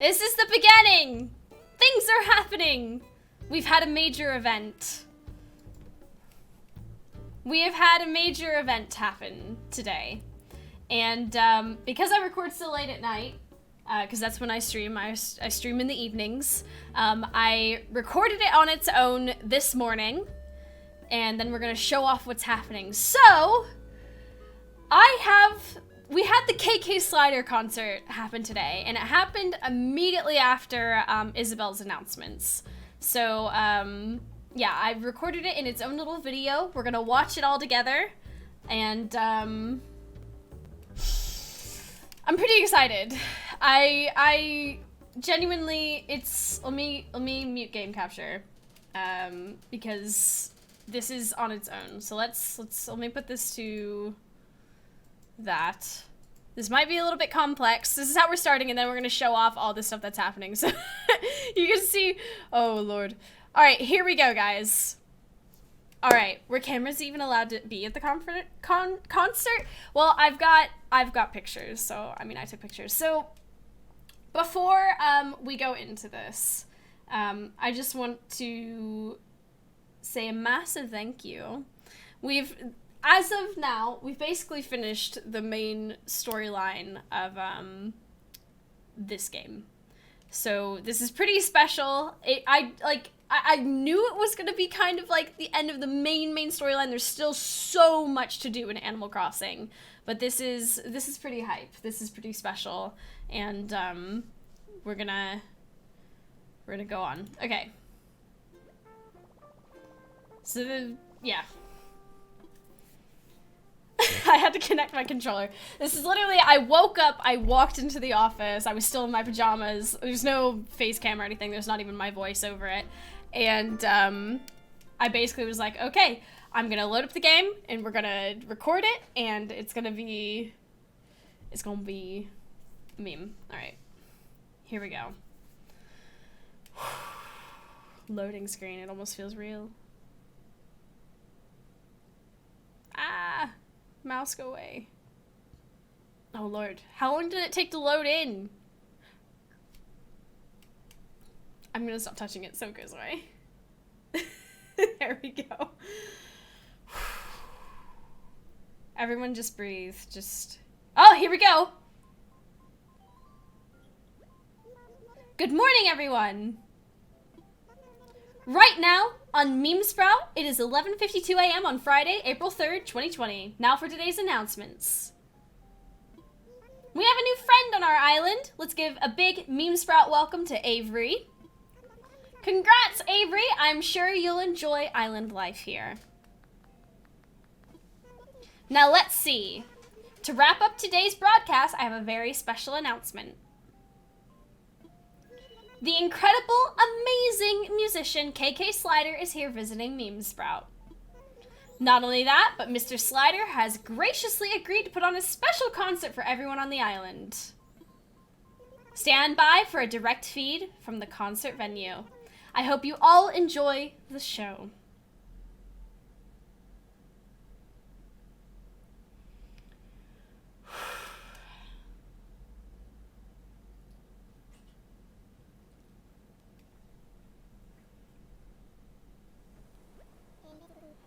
This is the beginning! Things are happening! We've had a major event. We have had a major event happen today. And because I record so late at night, because that's when I stream, I stream in the evenings, I recorded it on its own this morning, and then we're gonna show off what's happening. So, we had the KK Slider concert happen today, and it happened immediately after Isabelle's announcements. So, yeah, I recorded it in its own little video. We're gonna watch it all together, and I'm pretty excited. I genuinely, let me mute game capture, because this is on its own. So let me put this to that. This might be a little bit complex. This is how we're starting, and then we're gonna show off all the stuff that's happening. So you can see, oh Lord. All right, here we go, guys. All right, were cameras even allowed to be at the concert? Well, I've got pictures, so I mean, I took pictures. So before we go into this, I just want to say a massive thank you. As of now, we've basically finished the main storyline of this game. So this is pretty special. I knew it was gonna be kind of like the end of the main storyline. There's still so much to do in Animal Crossing, but this is pretty hype. This is pretty special, and we're gonna go on. Okay. So yeah. I had to connect my controller. This is literally, I woke up, I walked into the office, I was still in my pajamas, there's no face cam or anything, there's not even my voice over it, and I basically was like, okay, I'm gonna load up the game, and we're gonna record it, and it's gonna be a meme. Alright, here we go. Loading screen, it almost feels real. Ah! Mouse, go away. Oh Lord, how long did it take to load in? I'm gonna stop touching it so it goes away. There we go. Everyone just breathe, Oh, here we go! Good morning, everyone! Right now, on Meme Sprout, it is 11:52 a.m. on Friday, April 3rd, 2020. Now for today's announcements. We have a new friend on our island. Let's give a big Meme Sprout welcome to Avery. Congrats, Avery! I'm sure you'll enjoy island life here. Now let's see. To wrap up today's broadcast, I have a very special announcement. The incredible, amazing musician KK Slider is here visiting Meme Sprout. Not only that, but Mr. Slider has graciously agreed to put on a special concert for everyone on the island. Stand by for a direct feed from the concert venue. I hope you all enjoy the show.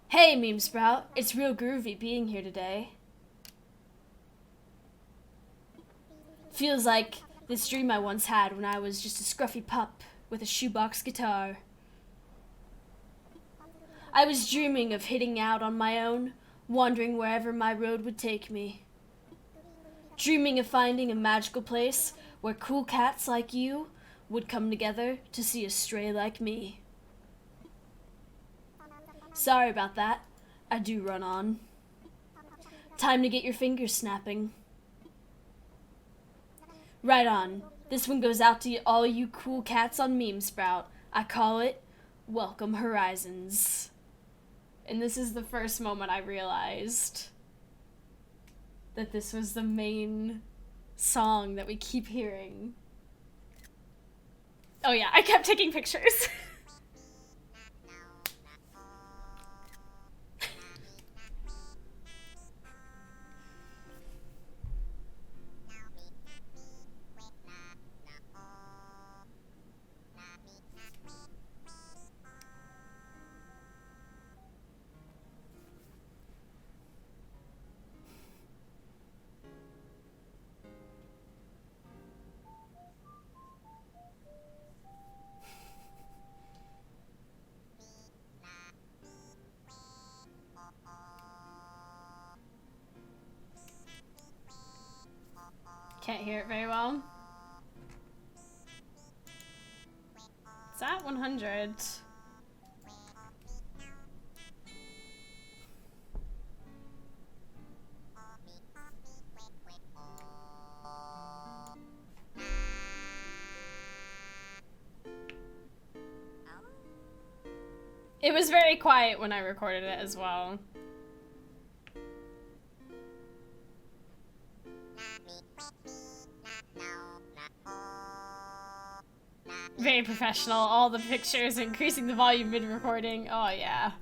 Hey, Meme Sprout. It's real groovy being here today. Feels like this dream I once had when I was just a scruffy pup with a shoebox guitar. I was dreaming of hitting out on my own, wandering wherever my road would take me. Dreaming of finding a magical place where cool cats like you would come together to see a stray like me. Sorry about that. I do run on. Time to get your fingers snapping. Right on. This one goes out to all you cool cats on Meme Sprout. I call it Welcome Horizons. And this is the first moment I realized that this was the main song that we keep hearing. Oh yeah, I kept taking pictures. can't hear it very well. It's at 100. It was very quiet when I recorded it as well. Very professional. All the pictures, increasing the volume mid-recording. Oh, yeah.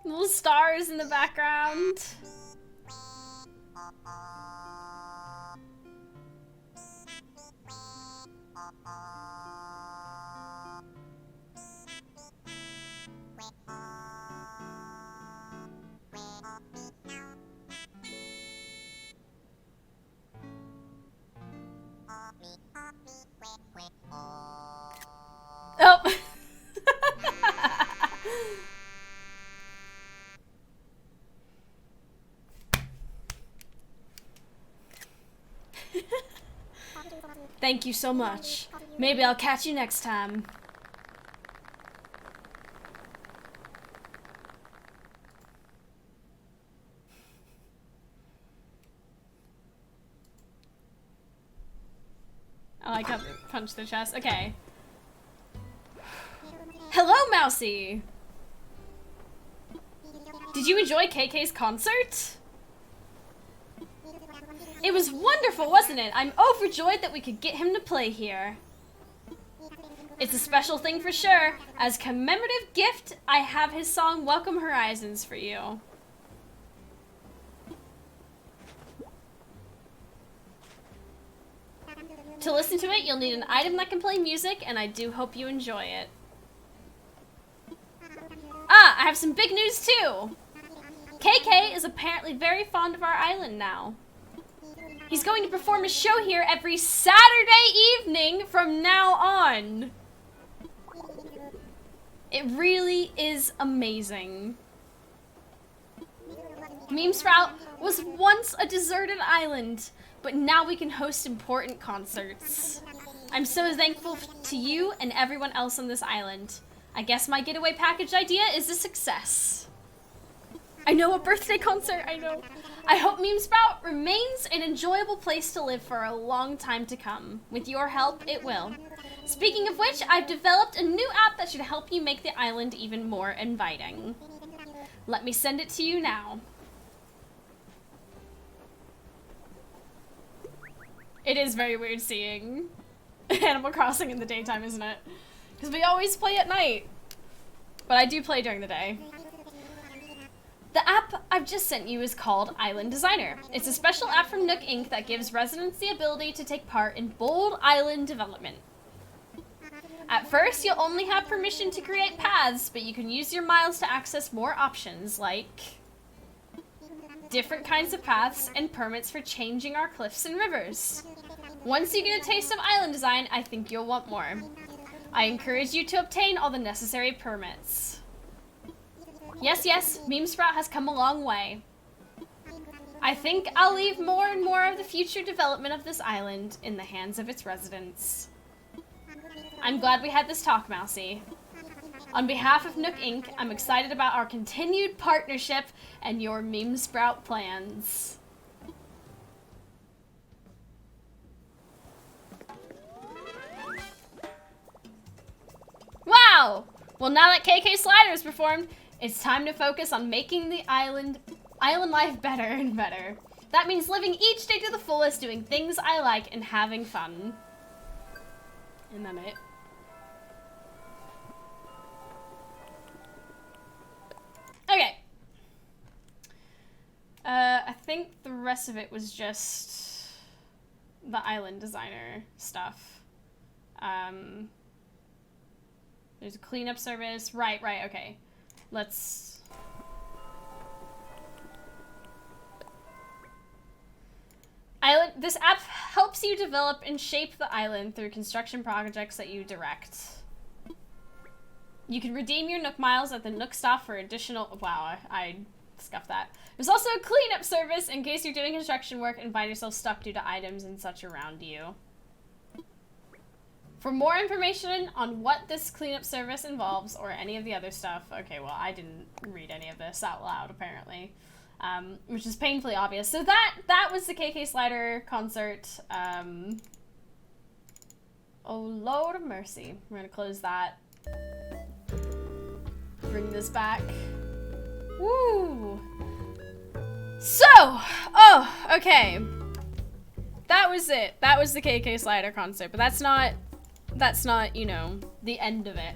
Little stars in the background. Oh. Thank you so much. Maybe I'll catch you next time. I like how they punch the chest. Okay. Hello, Mousie! Did you enjoy KK's concert? It was wonderful, wasn't it? I'm overjoyed that we could get him to play here. It's a special thing for sure. As commemorative gift, I have his song Welcome Horizons for you. To listen to it, you'll need an item that can play music, and I do hope you enjoy it. Ah, I have some big news too! KK is apparently very fond of our island now. He's going to perform a show here every Saturday evening from now on. It really is amazing. Meme Sprout was once a deserted island, but now we can host important concerts. I'm so thankful to you and everyone else on this island. I guess my getaway package idea is a success. I know, a birthday concert, I know. I hope Meme Sprout remains an enjoyable place to live for a long time to come. With your help, it will. Speaking of which, I've developed a new app that should help you make the island even more inviting. Let me send it to you now. It is very weird seeing Animal Crossing in the daytime, isn't it? Because we always play at night. But I do play during the day. The app I've just sent you is called Island Designer. It's a special app from Nook Inc. that gives residents the ability to take part in bold island development. At first, you'll only have permission to create paths, but you can use your miles to access more options, like different kinds of paths and permits for changing our cliffs and rivers. Once you get a taste of island design, I think you'll want more. I encourage you to obtain all the necessary permits. Yes, Meme Sprout has come a long way. I think I'll leave more and more of the future development of this island in the hands of its residents. I'm glad we had this talk, Mousie. On behalf of Nook Inc., I'm excited about our continued partnership and your Meme Sprout plans. Wow! Well, now that KK Slider is performed, it's time to focus on making the island life better and better. That means living each day to the fullest, doing things I like, and having fun. And then it. Okay. I think the rest of it was just the island designer stuff. There's a cleanup service. Right, okay. Let's this app helps you develop and shape the island through construction projects that you direct. You can redeem your Nook miles at the Nook stop for additional... Wow, I scuffed that. There's also a cleanup service in case you're doing construction work and find yourself stuck due to items and such around you. For more information on what this cleanup service involves or any of the other stuff... Okay, well, I didn't read any of this out loud, apparently. Which is painfully obvious. So that was the KK Slider concert. Oh, Lord of mercy. We're gonna close that. Bring this back. Woo! So, oh, okay. That was it. That was the KK Slider concert, but that's not, you know, the end of it.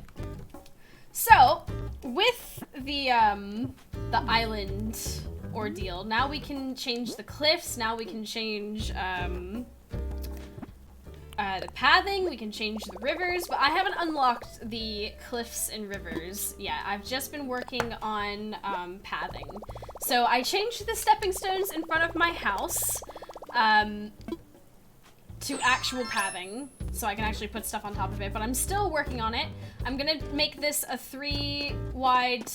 So, with the island ordeal, now we can change the cliffs, now we can change, the pathing, we can change the rivers, but I haven't unlocked the cliffs and rivers yet. I've just been working on pathing. So I changed the stepping stones in front of my house to actual pathing, so I can actually put stuff on top of it, but I'm still working on it. I'm gonna make this a 3-wide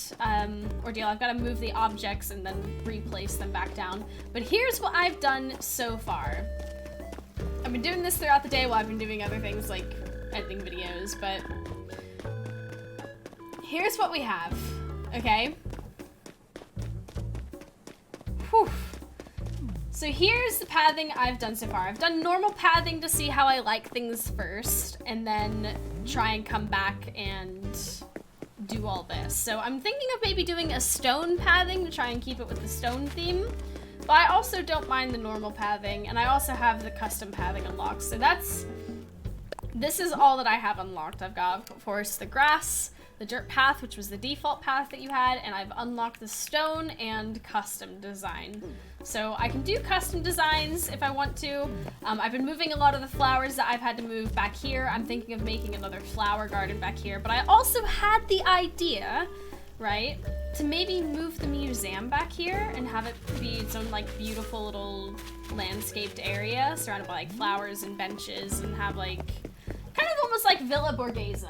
ordeal. I've got to move the objects and then replace them back down. But here's what I've done so far. I've been doing this throughout the day while I've been doing other things like editing videos, but here's what we have, okay? Whew. So here's the pathing I've done so far. I've done normal pathing to see how I like things first, and then try and come back and do all this. So I'm thinking of maybe doing a stone pathing to try and keep it with the stone theme. But I also don't mind the normal pathing, and I also have the custom pathing unlocked. So this is all that I have unlocked. I've got, of course, the grass, the dirt path, which was the default path that you had, and I've unlocked the stone and custom design. So I can do custom designs if I want to. I've been moving a lot of the flowers that I've had to move back here. I'm thinking of making another flower garden back here, but I also had the idea, right, to maybe move the museum back here and have it be its own like beautiful little landscaped area surrounded by like flowers and benches, and have like kind of almost like Villa Borghese.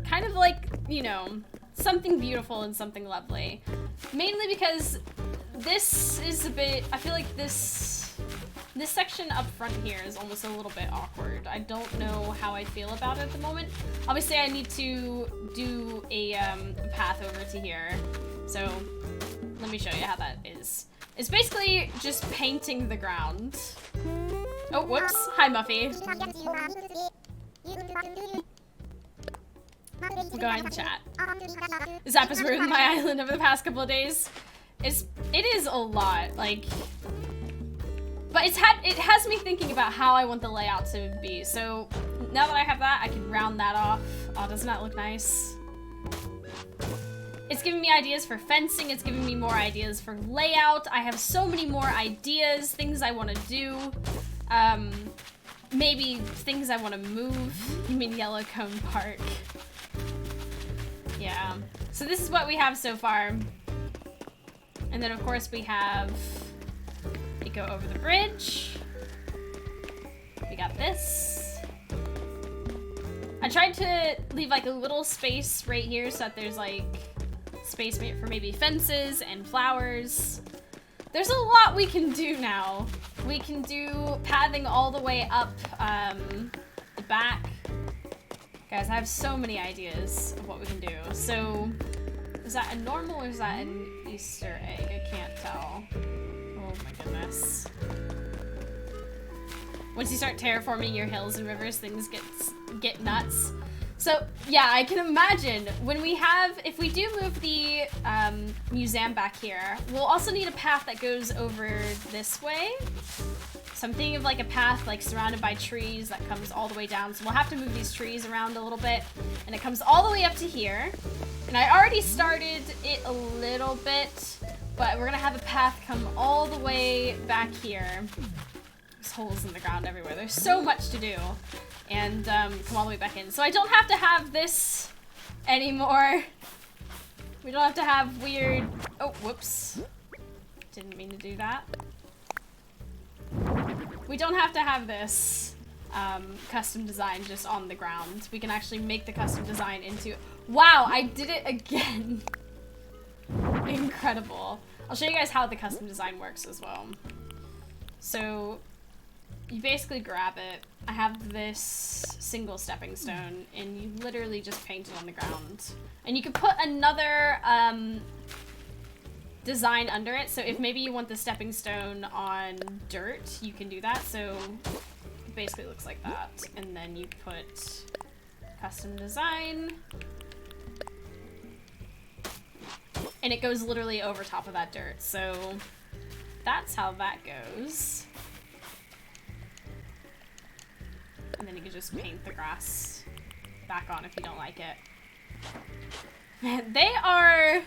Kind of like, you know, something beautiful and something lovely. Mainly because this is a bit, I feel like this section up front here is almost a little bit awkward. I don't know how I feel about it at the moment. Obviously, I need to do a path over to here. So let me show you how that is. It's basically just painting the ground. Oh, whoops. Hi, Muffy. We'll go ahead and chat. This app has ruined my island over the past couple of days. It is a lot, like, but it has me thinking about how I want the layout to be. So now that I have that, I can round that off. Oh, doesn't that look nice? It's giving me ideas for fencing. It's giving me more ideas for layout. I have so many more ideas, things I want to do. Maybe things I want to move. You mean Yellowcomb Park? Yeah. So this is what we have so far. And then of course we go over the bridge. We got this. I tried to leave like a little space right here so that there's like space for maybe fences and flowers. There's a lot we can do now. We can do pathing all the way up the back. Guys, I have so many ideas of what we can do. So, is that a normal or is that an Easter egg? I can't tell. Oh my goodness. Once you start terraforming your hills and rivers, things get nuts. So, yeah, I can imagine if we do move the museum back here, we'll also need a path that goes over this way. So I'm thinking of like a path like surrounded by trees that comes all the way down. So we'll have to move these trees around a little bit, and it comes all the way up to here. And I already started it a little bit, but we're gonna have a path come all the way back here. There's holes in the ground everywhere. There's so much to do. And come all the way back in. So I don't have to have this anymore. We don't have to have weird... Oh, whoops. Didn't mean to do that. we don't have to have this custom design just on the ground. We can actually make the custom design into... Wow, I did it again. Incredible. I'll show you guys how the custom design works as well. So you basically grab it. I have this single stepping stone, and you literally just paint it on the ground. And you can put another design under it. So if maybe you want the stepping stone on dirt, you can do that. So it basically looks like that. And then you put custom design. And it goes literally over top of that dirt. So that's how that goes. And then you can just paint the grass back on if you don't like it. Man, they are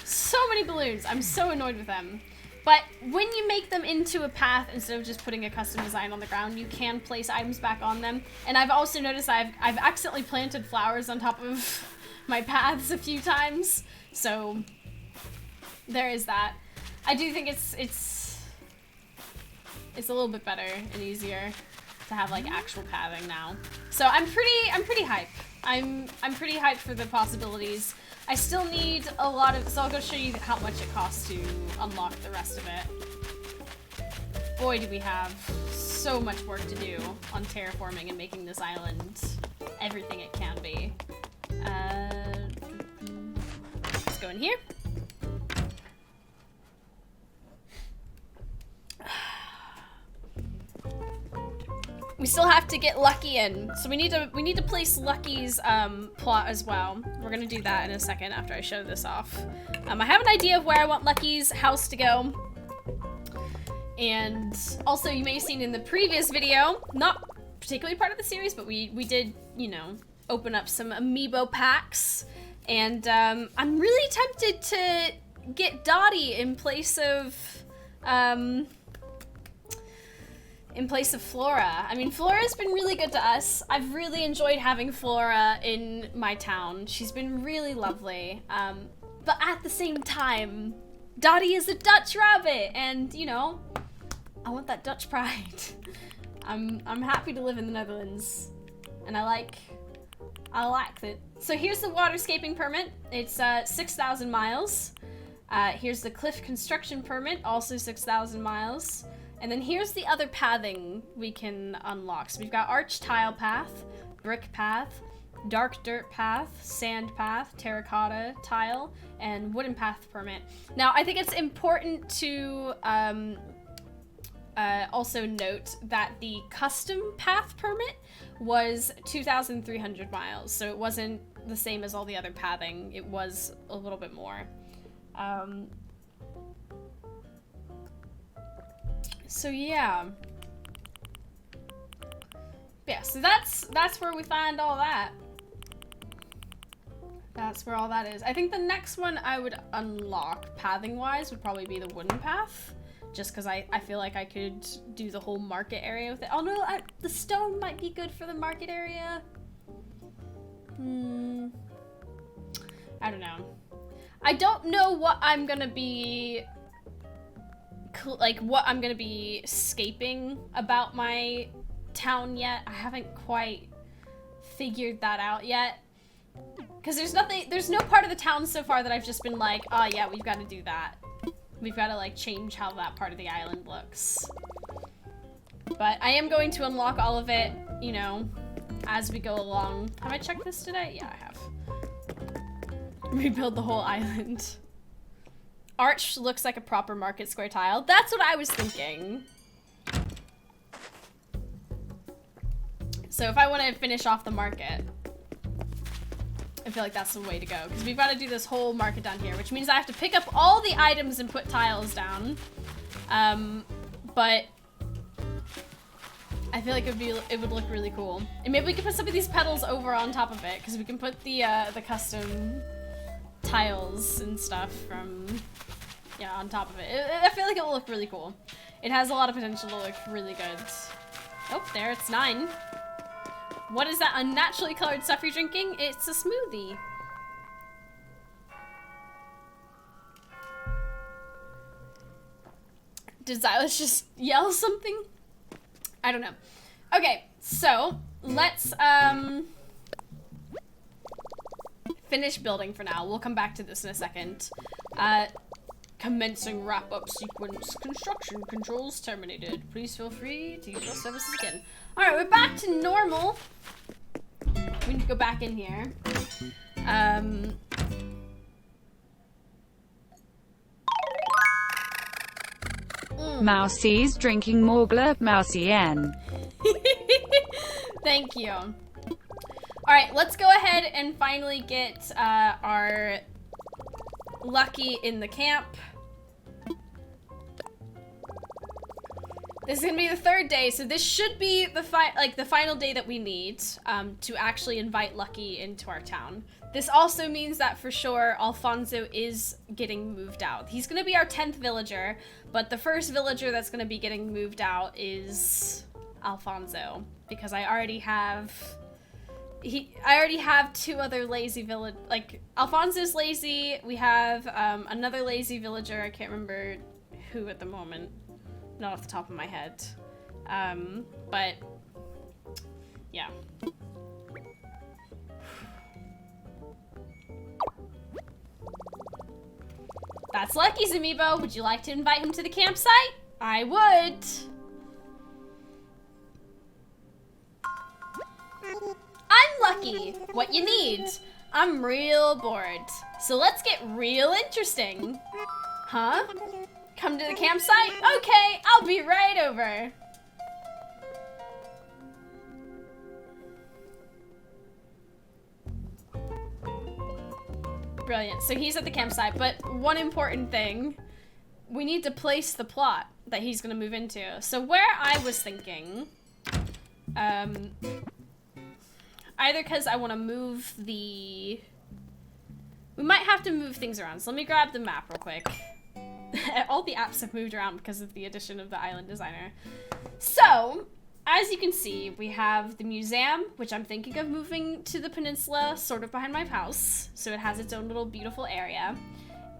so many balloons. I'm so annoyed with them. But when you make them into a path, instead of just putting a custom design on the ground, you can place items back on them. And I've also noticed I've accidentally planted flowers on top of my paths a few times. So there is that. I do think it's a little bit better and easier to have like actual pathing now. So I'm pretty hyped. I'm pretty hyped for the possibilities. I still need a lot of, so I'll go show you how much it costs to unlock the rest of it. Boy, do we have so much work to do on terraforming and making this island everything it can be. Let's go in here. We still have to get Lucky in, so we need to place Lucky's plot as well. We're gonna do that in a second after I show this off. I have an idea of where I want Lucky's house to go, and also you may have seen in the previous video, not particularly part of the series, but we did, you know, open up some amiibo packs, and I'm really tempted to get Dottie in place of Flora. I mean, Flora's been really good to us. I've really enjoyed having Flora in my town. She's been really lovely. But at the same time, Dottie is a Dutch rabbit, and you know, I want that Dutch pride. I'm happy to live in the Netherlands, and I like it. So here's the waterscaping permit. It's 6,000 miles. Here's the cliff construction permit, also 6,000 miles. And then here's the other pathing we can unlock. So we've got arch tile path, brick path, dark dirt path, sand path, terracotta tile, and wooden path permit. Now, I think it's important to also note that the custom path permit was 2,300 miles. So it wasn't the same as all the other pathing. It was a little bit more. So yeah. Yeah, so that's where we find all that. That's where all that is. I think the next one I would unlock, pathing-wise, would probably be the wooden path. Just because I feel like I could do the whole market area with it. Oh no, the stone might be good for the market area. I don't know. I don't know what I'm gonna be... like what I'm gonna be scaping about my town yet. I haven't quite figured that out yet. Because there's no part of the town so far that I've just been like, oh yeah, we've got to do that. We've got to like change how that part of the island looks. But I am going to unlock all of it, you know, as we go along. Have I checked this today? Yeah, I have. Rebuild the whole island. Arch looks like a proper market square tile. That's what I was thinking. So if I want to finish off the market, I feel like that's the way to go. Because we've got to do this whole market down here, which means I have to pick up all the items and put tiles down. But I feel like it would look really cool. And maybe we could put some of these petals over on top of it, because we can put the custom tiles and stuff from... yeah, on top of it. I feel like it will look really cool. It has a lot of potential to look really good. Oh, there, it's 9. What is that unnaturally colored stuff you're drinking? It's a smoothie. Did Xylus just yell something? I don't know. Okay, so let's finish building for now. We'll come back to this in a second. Commencing wrap-up sequence. Construction controls terminated. Please feel free to use your services again. Alright, we're back to normal. We need to go back in here. Mousie's drinking more glurp Mousie N. Thank you. Alright, let's go ahead and finally get our Lucky in the camp. This is gonna be the third day, so this should be the final day that we need to actually invite Lucky into our town. This also means that for sure Alfonso is getting moved out. He's gonna be our 10th villager, but the first villager that's gonna be getting moved out is Alfonso, because I already have two other lazy village, like Alfonso's lazy. We have another lazy villager. I can't remember who at the moment. Not off the top of my head. But yeah. That's Lucky's amiibo. Would you like to invite him to the campsite? I would. I'm Lucky. What you need? I'm real bored. So let's get real interesting. Huh? Come to the campsite? Okay, I'll be right over. Brilliant. So he's at the campsite, but one important thing, we need to place the plot that he's gonna move into. So where I was thinking, either because I want to move we might have to move things around. So let me grab the map real quick. All the apps have moved around because of the addition of the island designer. So, as you can see, we have the museum, which I'm thinking of moving to the peninsula, sort of behind my house. So it has its own little beautiful area.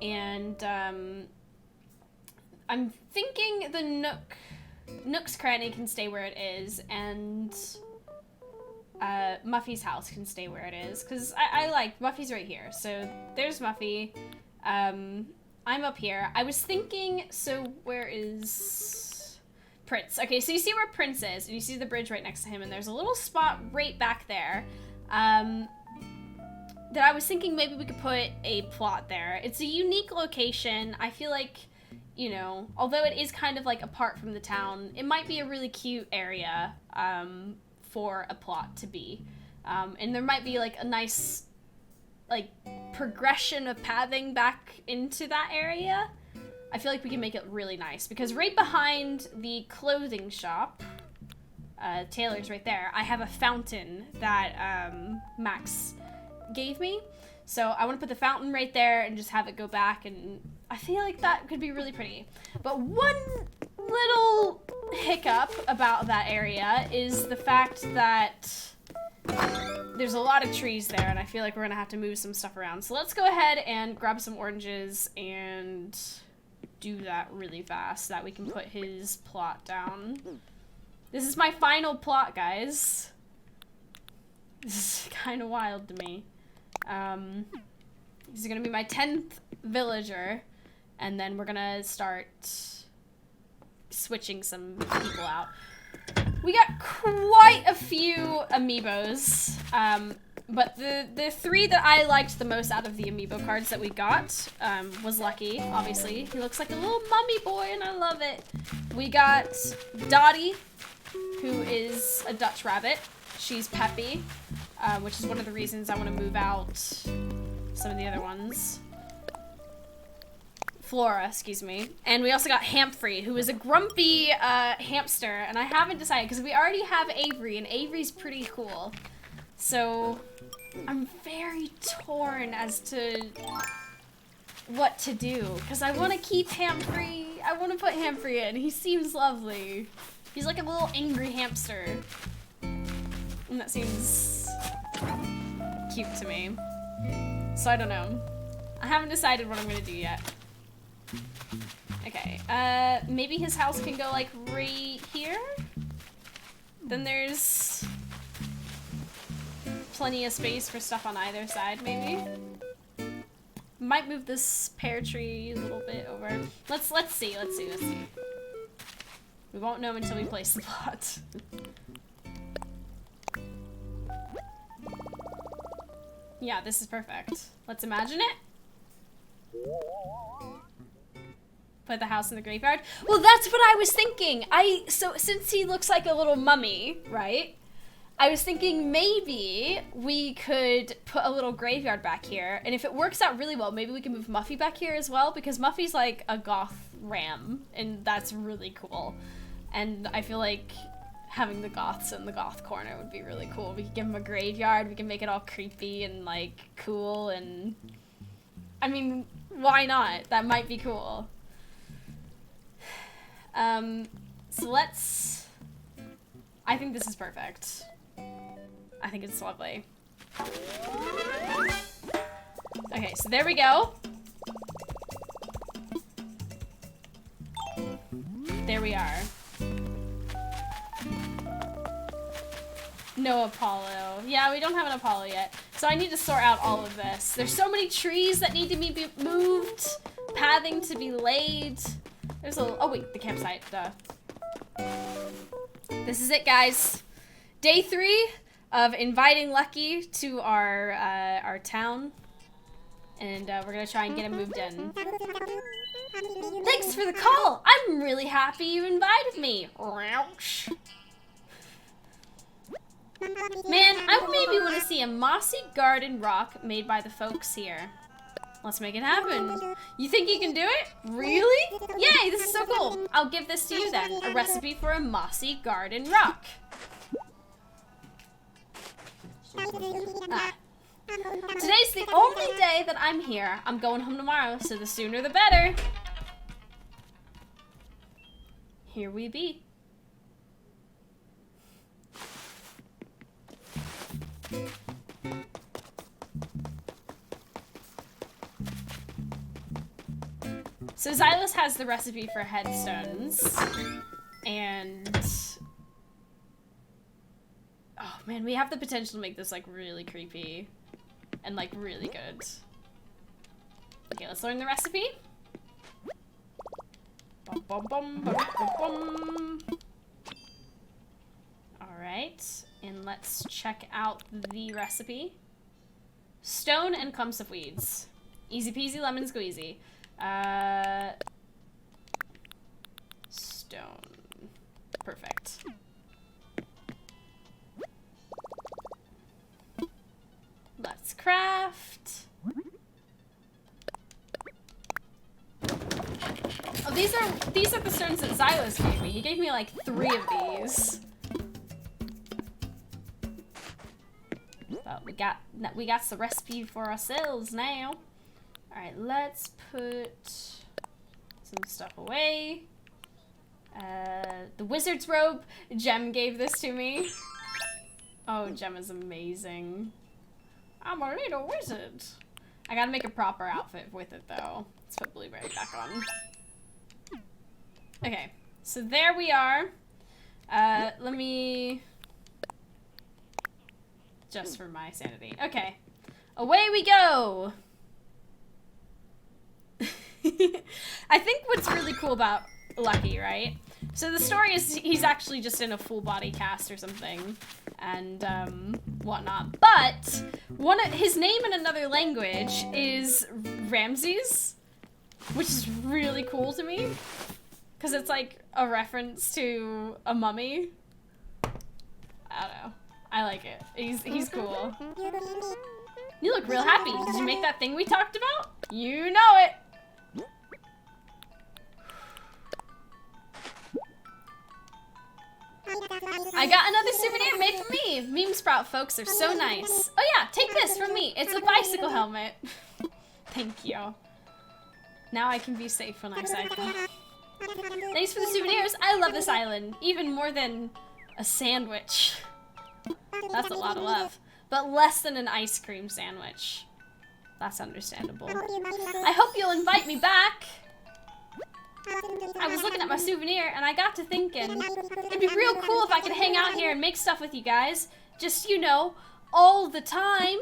And I'm thinking the Nook's Cranny can stay where it is, and Muffy's house can stay where it is. Because I like, Muffy's right here. So there's Muffy. I'm up here. I was thinking, so where is Prince? Okay, so you see where Prince is, and you see the bridge right next to him, and there's a little spot right back there that I was thinking maybe we could put a plot there. It's a unique location. I feel like, you know, although it is kind of like apart from the town, it might be a really cute area for a plot to be. And there might be like a nice like progression of pathing back into that area. I feel like we can make it really nice because right behind the clothing shop, Taylor's right there, I have a fountain that Max gave me. So I want to put the fountain right there and just have it go back, and I feel like that could be really pretty. But one little hiccup about that area is the fact that there's a lot of trees there, and I feel like we're gonna have to move some stuff around. So let's go ahead and grab some oranges and do that really fast so that we can put his plot down. This is my final plot, guys. This is kind of wild to me. This is gonna be my 10th villager, and then we're gonna start switching some people out. We got quite a few amiibos, but the three that I liked the most out of the amiibo cards that we got was Lucky, obviously. He looks like a little mummy boy, and I love it. We got Dottie, who is a Dutch rabbit. She's peppy, which is one of the reasons I want to move out some of the other ones. Flora, excuse me. And we also got Hamfrey, who is a grumpy hamster, and I haven't decided because we already have Avery, and Avery's pretty cool. So I'm very torn as to what to do because I want to keep Hamfrey. I want to put Hamfrey in. He seems lovely. He's like a little angry hamster, and that seems cute to me. So I don't know. I haven't decided what I'm gonna do yet. Okay, maybe his house can go like right here? Then there's plenty of space for stuff on either side, maybe. Might move this pear tree a little bit over. Let's see. We won't know until we place the plot. Yeah, this is perfect. Let's imagine it. Put the house in the graveyard. Well, that's what I was thinking. So since he looks like a little mummy, right? I was thinking maybe we could put a little graveyard back here, and if it works out really well, maybe we can move Muffy back here as well, because Muffy's like a goth ram, and that's really cool. And I feel like having the goths in the goth corner would be really cool. We could give him a graveyard, we can make it all creepy and like cool, and I mean, why not? That might be cool. So I think this is perfect. I think it's lovely. Okay, so there we go. There we are. No Apollo. Yeah, we don't have an Apollo yet. So I need to sort out all of this. There's so many trees that need to be moved, pathing to be laid. There's a, oh wait, the campsite, duh. This is it, guys. Day 3 of inviting Lucky to our town. And we're gonna try and get him moved in. Thanks for the call. I'm really happy you invited me. Man, I maybe want to see a mossy garden rock made by the folks here. Let's make it happen. You think you can do it? Really? Yay, this is so cool. I'll give this to you then. A recipe for a mossy garden rock. Today's the only day that I'm here. I'm going home tomorrow, so the sooner the better. Here we be. So Xylus has the recipe for headstones, and oh man, we have the potential to make this like really creepy and like really good. Okay, let's learn the recipe. Bum, bum, bum, bum, bum, bum. All right, and let's check out the recipe. Stone and clumps of weeds. Easy peasy lemon squeezy. Stone. Perfect. Let's craft. Oh, these are the stones that Xylus gave me. He gave me like 3 of these. But we got the recipe for ourselves now. All right, let's put some stuff away. The wizard's robe. Gem gave this to me. Oh, Gem is amazing. I'm a little wizard. I gotta make a proper outfit with it though. Let's put Blueberry back on. Okay, so there we are. Let me... Just for my sanity. Okay, away we go! I think what's really cool about Lucky, right? So the story is he's actually just in a full body cast or something, and whatnot. But his name in another language is Ramses, which is really cool to me, because it's like a reference to a mummy. I don't know. I like it. He's cool. You look real happy. Did you make that thing we talked about? You know it. I got another souvenir made for me. Meme Sprout folks are so nice. Oh yeah, take this from me. It's a bicycle helmet. Thank you. Now I can be safe when I cycle. Thanks for the souvenirs. I love this island. Even more than a sandwich. That's a lot of love. But less than an ice cream sandwich. That's understandable. I hope you'll invite me back. I was looking at my souvenir and I got to thinking, it'd be real cool if I could hang out here and make stuff with you guys. Just, you know, all the time.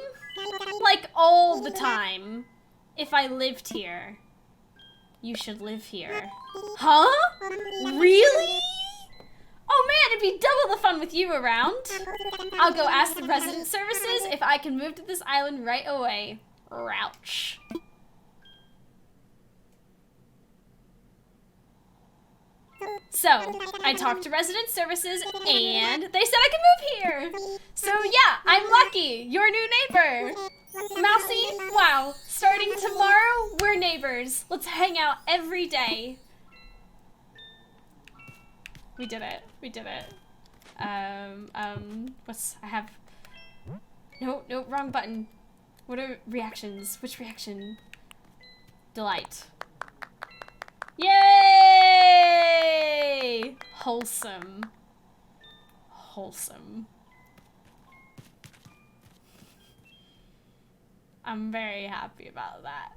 Like, all the time. If I lived here. You should live here. Huh? Really? Oh man, it'd be double the fun with you around. I'll go ask the resident services if I can move to this island right away. Rouch. So, I talked to resident services and they said I could move here. So yeah, I'm lucky. Your new neighbor. Mousie, wow. Starting tomorrow, we're neighbors. Let's hang out every day. We did it. We did it. I have... No, wrong button. What are reactions? Which reaction? Delight. Yay! Wholesome. Wholesome. I'm very happy about that.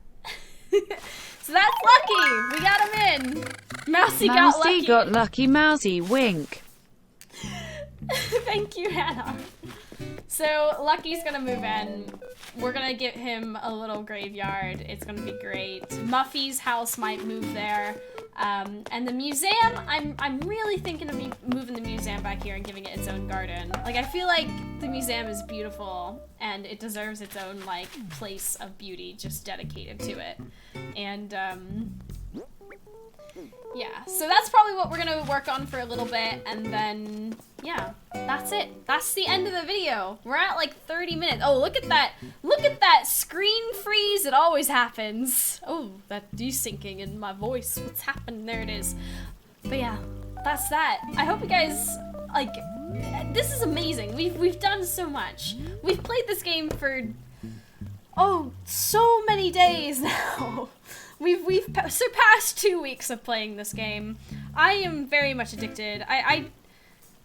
So that's lucky! We got him in! Mousie got lucky. Mousie got lucky, Mousie wink. Thank you, Hannah. So, Lucky's gonna move in. We're gonna give him a little graveyard. It's gonna be great. Muffy's house might move there. And the museum, I'm really thinking of moving the museum back here and giving it its own garden. Like, I feel like the museum is beautiful and it deserves its own, like, place of beauty just dedicated to it. And, yeah, so that's probably what we're gonna work on for a little bit, and then, yeah, that's it. That's the end of the video. We're at like 30 minutes. Oh, look at that. Look at that screen freeze. It always happens. Oh, that desyncing in my voice. What's happened? There it is. But yeah, that's that. I hope you guys, like, this is amazing. We've done so much. We've played this game for, oh, so many days now. We've surpassed 2 weeks of playing this game. I am very much addicted. I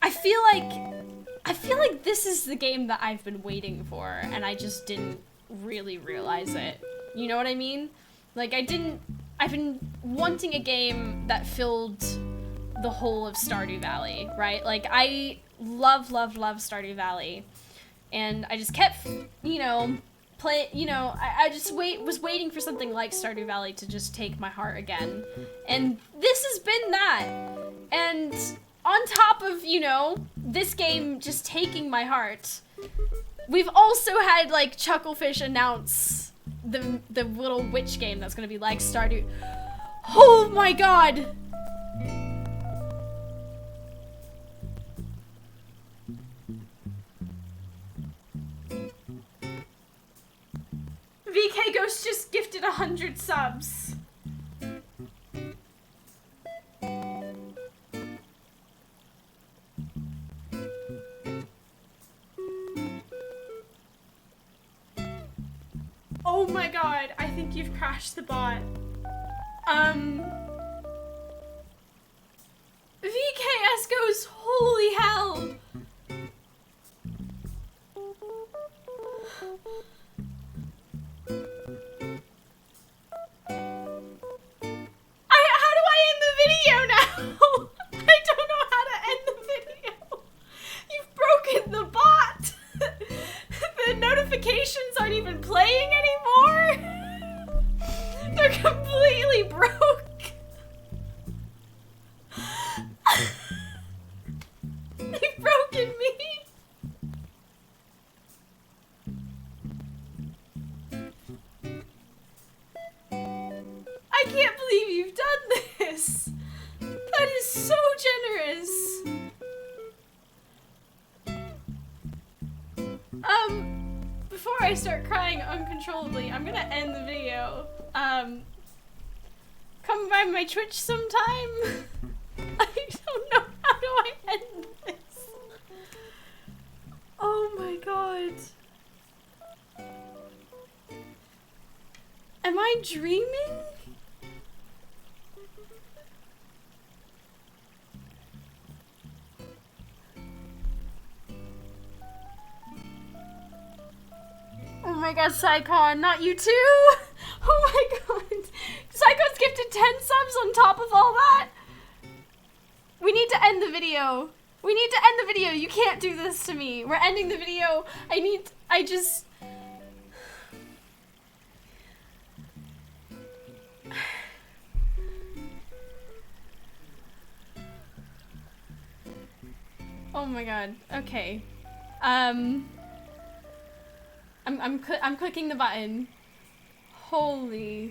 feel like this is the game that I've been waiting for, and I just didn't really realize it. You know what I mean? Like, I've been wanting a game that filled the whole of Stardew Valley, right? Like, I love Stardew Valley, and I just kept, you know, I just was waiting for something like Stardew Valley to just take my heart again. And this has been that. And on top of, you know, this game just taking my heart, we've also had, like, Chucklefish announce the little witch game that's gonna be like Stardew. Oh my god! VK Ghost just gifted 100 subs. Oh my god, I think you've crashed the bot. VKS goes, holy hell. How do I end the video now? I don't know how to end the video. You've broken the bot. The notifications aren't even playing anymore. They're completely broke. You've broken me. I can't believe you've done this. That is so generous. Before I start crying uncontrollably, I'm gonna end the video. Come by my Twitch sometime. I don't know, how do I end this? Oh my god. Am I dreaming? Oh my god, Psycon, not you too? Oh my god. Psycon's gifted 10 subs on top of all that? to end the video. We need to end the video. You can't do this to me. We're ending the video. I just... Oh my god. Okay. I'm clicking the button. Holy...